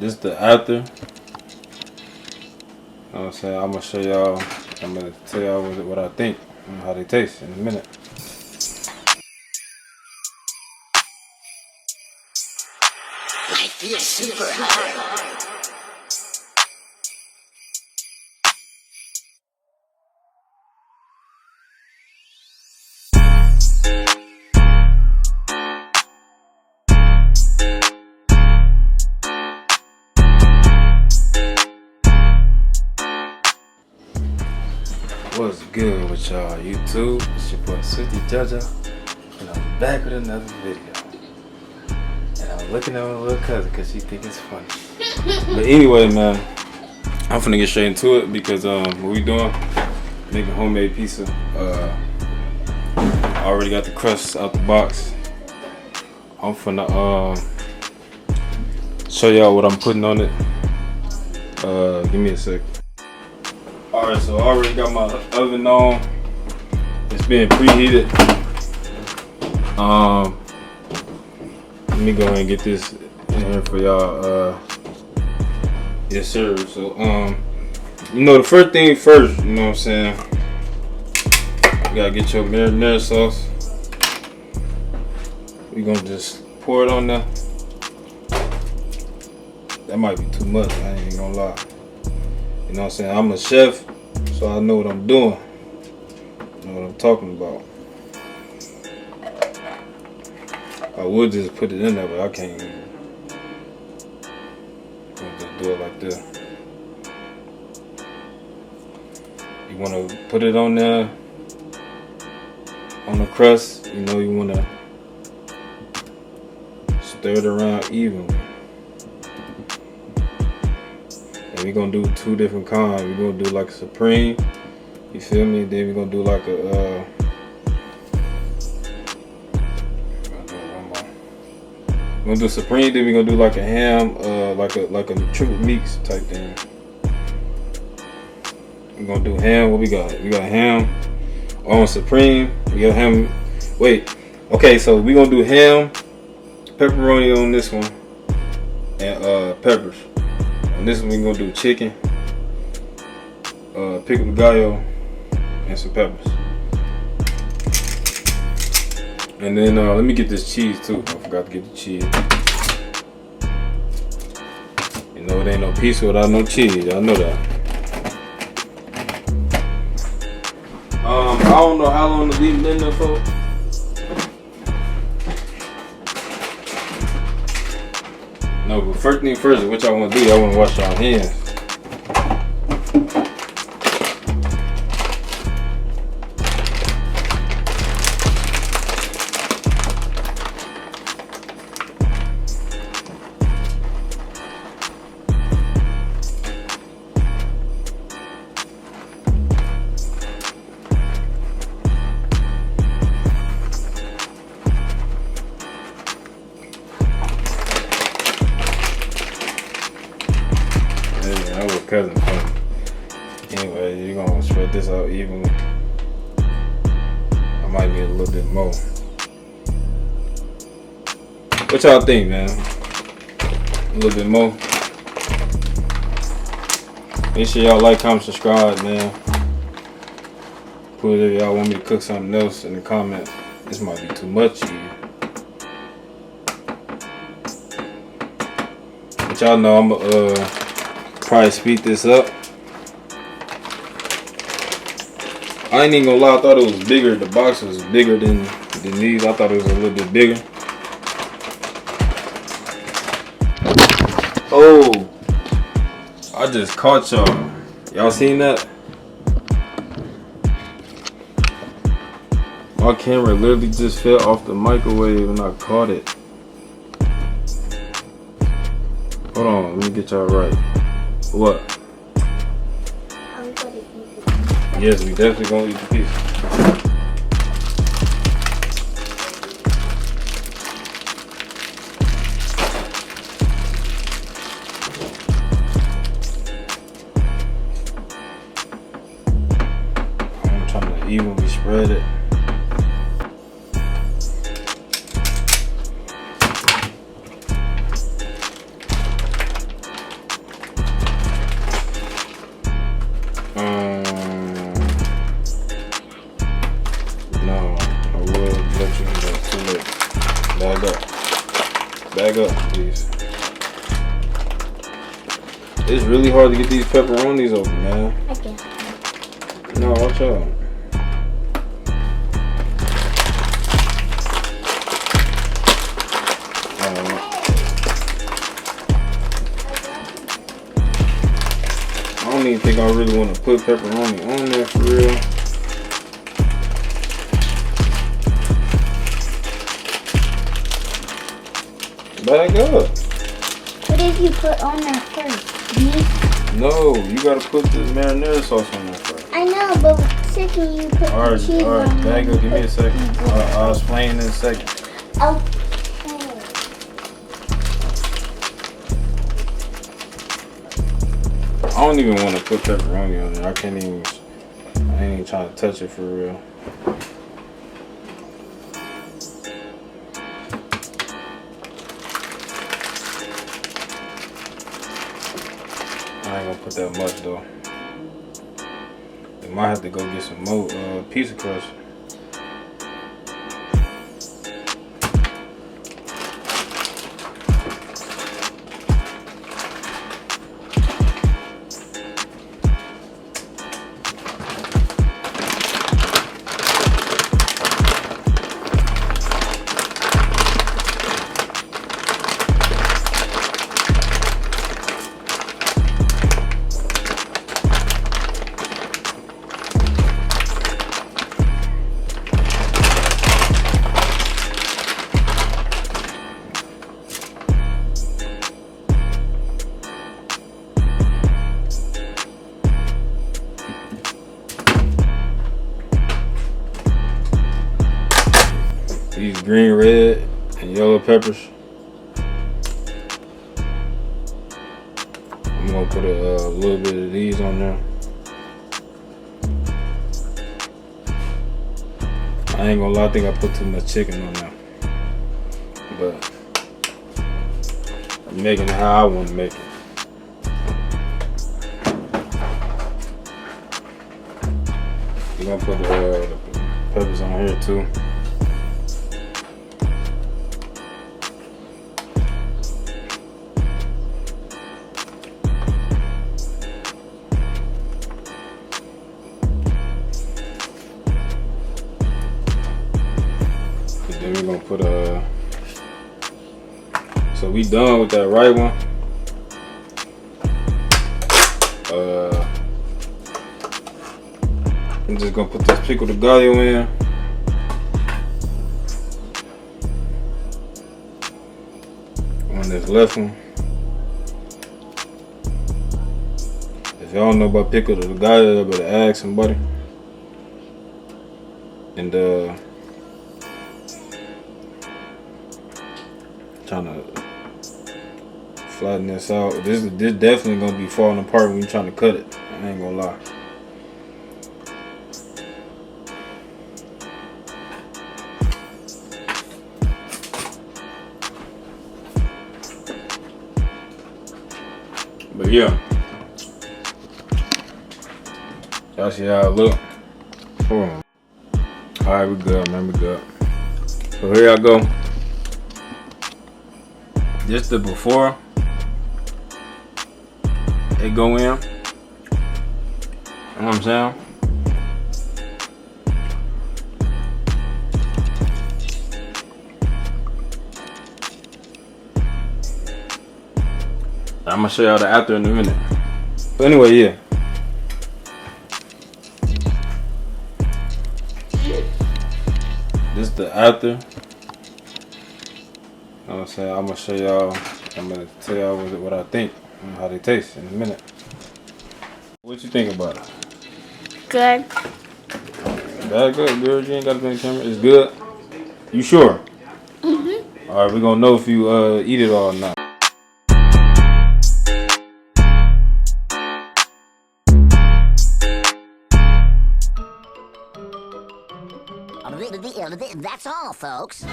This the after. You know what I'm saying? I'm gonna show y'all. I'm gonna tell y'all what I think and how they taste in a minute. Life is super hard. What's good with y'all YouTube? It's your boy Swiftyjojo, and I'm back with another video. And I'm looking at my little cousin because she think it's funny. But anyway, man, I'm finna get straight into it because what we doing? Making homemade pizza. I already got the crust out the box. I'm finna show y'all what I'm putting on it. Give me a sec. Alright, so I already got my oven on. It's being preheated. Let me go ahead and get this in here for y'all. Yes sir. So you know, the first thing first, you know what I'm saying? You gotta get your marinara sauce. We gonna just pour it on there. That might be too much, I ain't even gonna lie. You know what I'm saying? I'm a chef, so I know what I'm doing. I know what I'm talking about. I would just put it in there, but I can't even. I'm just do it like this. You want to put it on there, on the crust. You know, you want to stir it around evenly. We're gonna do two different kinds. We're gonna do like a supreme, you feel me? Then we're gonna do like a we're gonna do supreme, then we're gonna do like a ham, like a triple mix type thing. We're gonna do ham. What we got? We got ham on supreme. We got ham. Wait, okay, so we're gonna do ham, pepperoni on this one, and peppers. On this one we're gonna do chicken, pico de gallo, and some peppers. And then let me get this cheese too. I forgot to get the cheese. You know, it ain't no pizza without no cheese. I know that. I don't know how long to leave it in there for. No, but first thing first, what y'all want to do, y'all want to wash y'all hands. Cousin funny. Anyway, you're gonna spread this out evenly. I might need a little bit more. What y'all think, man? A little bit more. Make sure y'all like, comment, subscribe, man. Put it if y'all want me to cook something else in the comment. This might be too much of you. But y'all know I'm probably speed this up. I ain't even gonna lie, I thought it was bigger. The box was bigger than these. I thought it was a little bit bigger. Oh, I just caught y'all. Y'all seen that? My camera literally just fell off the microwave and I caught it. Hold on, let me get y'all right. What? Yes, we definitely gonna eat the pizza. I'm trying to evenly spread it. up, please. It's really hard to get these pepperonis open, man. I get it. No, watch out. I don't even think I really want to put pepperoni on there for real. Back up. What did you put on there first? Beef? No, you gotta put the marinara sauce on there first. I know, but second you put the cheese on Alright, there. back up. Give me a second. I'll explain in a second. Okay. I don't even want to put pepperoni on there. I ain't even trying to touch it for real. I ain't gonna put that much though. We might have to go get some more pizza crust. These green, red, and yellow peppers. I'm gonna put a little bit of these on there. I ain't gonna lie, I think I put too much chicken on there. But I'm making it how I want to make it. We're gonna put the peppers on here too. Then we're gonna put so we done with that right one. I'm just gonna put this pico de gallo in. On this left one. If y'all don't know about pico de gallo, you better ask somebody. And trying to flatten this out. This definitely gonna be falling apart when you trying to cut it. I ain't gonna lie. But yeah, y'all see how it look. Hold on. All right, we good, man. We good. So here y'all go. This the before it go in. You know what I'm saying? I'm gonna show y'all the after in a minute. But anyway, yeah. This is the after. You know what I'm saying? I'm gonna show y'all, I'm gonna tell y'all what I think and how they taste in a minute. What you think about it? Good. That good, girl. You ain't gotta be on camera. It's good. You sure? Mm-hmm. Alright, we're gonna know if you eat it all or not. That's all, folks.